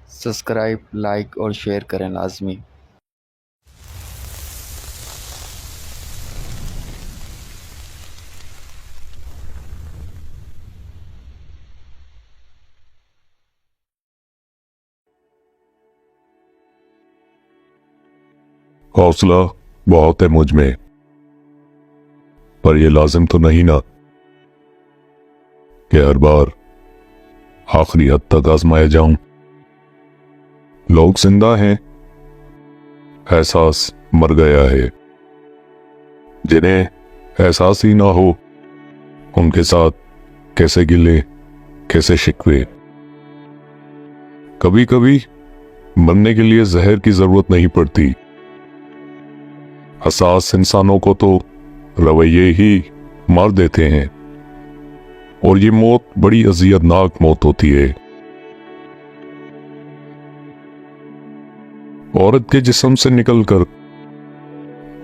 Subscribe, like और share करें लाजमी। हौसला बहुत है मुझ में, पर यह लाजिम तो नहीं ना कि हर बार आखिरी हद तक आजमाया जाऊं। लोग जिंदा हैं, एहसास मर गया है। जिन्हें एहसास ही ना हो, उनके साथ कैसे गिले, कैसे शिकवे। कभी कभी मरने के लिए जहर की जरूरत नहीं पड़ती। हसास इंसानों को तो रवैये ही मार देते हैं, और ये मौत बड़ी अजियतनाक मौत होती है। औरत के जिस्म से निकलकर,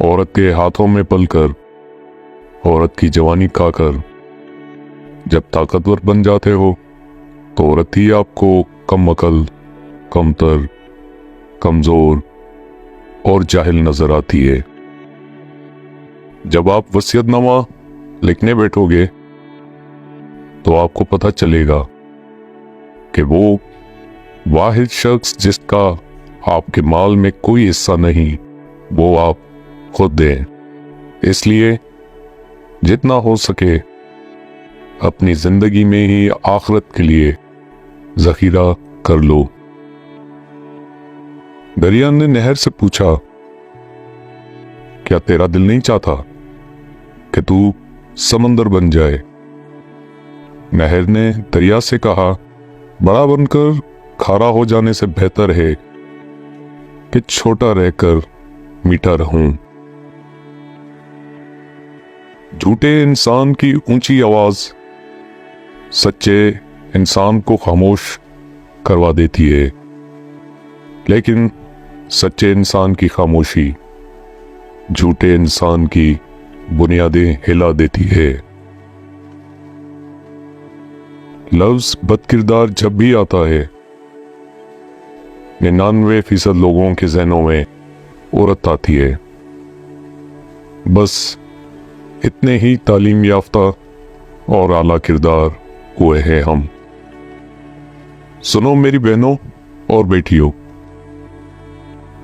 औरत के हाथों में पलकर, औरत की जवानी खाकर जब ताकतवर बन जाते हो, तो औरत ही आपको कम अकल, कमतर, कमजोर और जाहिल नजर आती है। जब आप वसीयतनामा लिखने बैठोगे, तो आपको पता चलेगा कि वो वाहिद शख्स जिसका आपके माल में कोई हिस्सा नहीं, वो आप खुद हैं। इसलिए जितना हो सके अपनी जिंदगी में ही आखिरत के लिए जखीरा कर लो। दरिया ने नहर से पूछा, क्या तेरा दिल नहीं चाहता कि तू समंदर बन जाए? नहर ने दरिया से कहा, बड़ा बनकर खारा हो जाने से बेहतर है कि छोटा रहकर मीठा रहूं। झूठे इंसान की ऊंची आवाज सच्चे इंसान को खामोश करवा देती है, लेकिन सच्चे इंसान की खामोशी झूठे इंसान की बुनियादें हिला देती है। लफ्ज बदकिरदार जब भी आता है, 99% लोगों के जहनों में औरत आती है। बस इतने ही तालीम याफ्ता और आला किरदार हुए हैं हम। सुनो मेरी बहनों और बेटियों,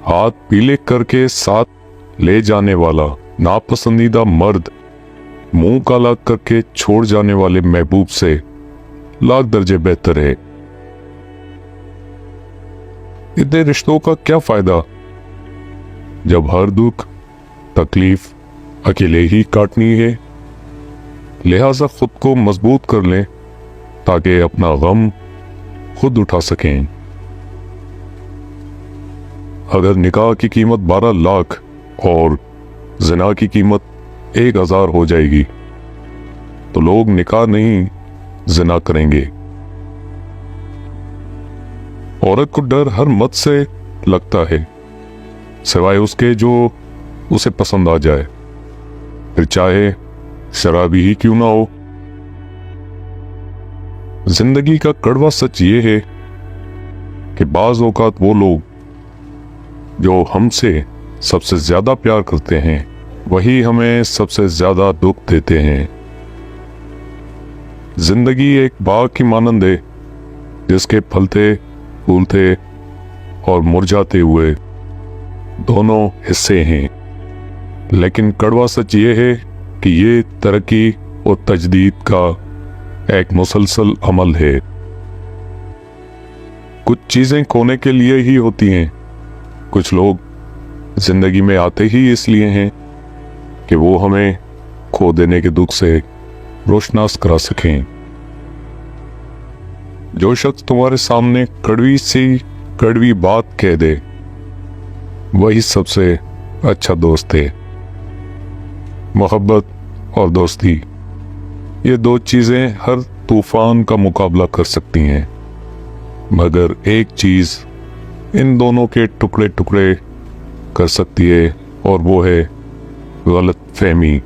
हाथ पीले करके साथ ले जाने वाला नापसंदीदा मर्द मुंह काला करके छोड़ जाने वाले महबूब से लाख दर्जे बेहतर है। इतने रिश्तों का क्या फायदा जब हर दुख तकलीफ अकेले ही काटनी है। लिहाजा खुद को मजबूत कर लें ताकि अपना गम खुद उठा सकें। अगर निकाह की कीमत 12 लाख और जिना की कीमत 1000 हो जाएगी, तो लोग निकाह नहीं जिना करेंगे। औरत को डर हर मत से लगता है, सिवाय उसके जो उसे पसंद आ जाए, फिर चाहे शराबी ही क्यों ना हो। जिंदगी का कड़वा सच ये है कि बाज औकात वो लोग जो हमसे सबसे ज्यादा प्यार करते हैं, वही हमें सबसे ज्यादा दुख देते हैं। जिंदगी एक बाग की मानंद है, जिसके फलते फूलते और मुरझाते हुए दोनों हिस्से हैं। लेकिन कड़वा सच ये है कि ये तरक्की और तजदीद का एक मुसलसल अमल है। कुछ चीजें खोने के लिए ही होती हैं, कुछ लोग जिंदगी में आते ही इसलिए हैं कि वो हमें खो देने के दुख से रोशनास करा सकें। जो शख्स तुम्हारे सामने कड़वी सी कड़वी बात कह दे, वही सबसे अच्छा दोस्त है। मोहब्बत और दोस्ती, ये दो चीजें हर तूफान का मुकाबला कर सकती हैं, मगर एक चीज इन दोनों के टुकड़े टुकड़े कर सकती है, और वो है गलत फहमी।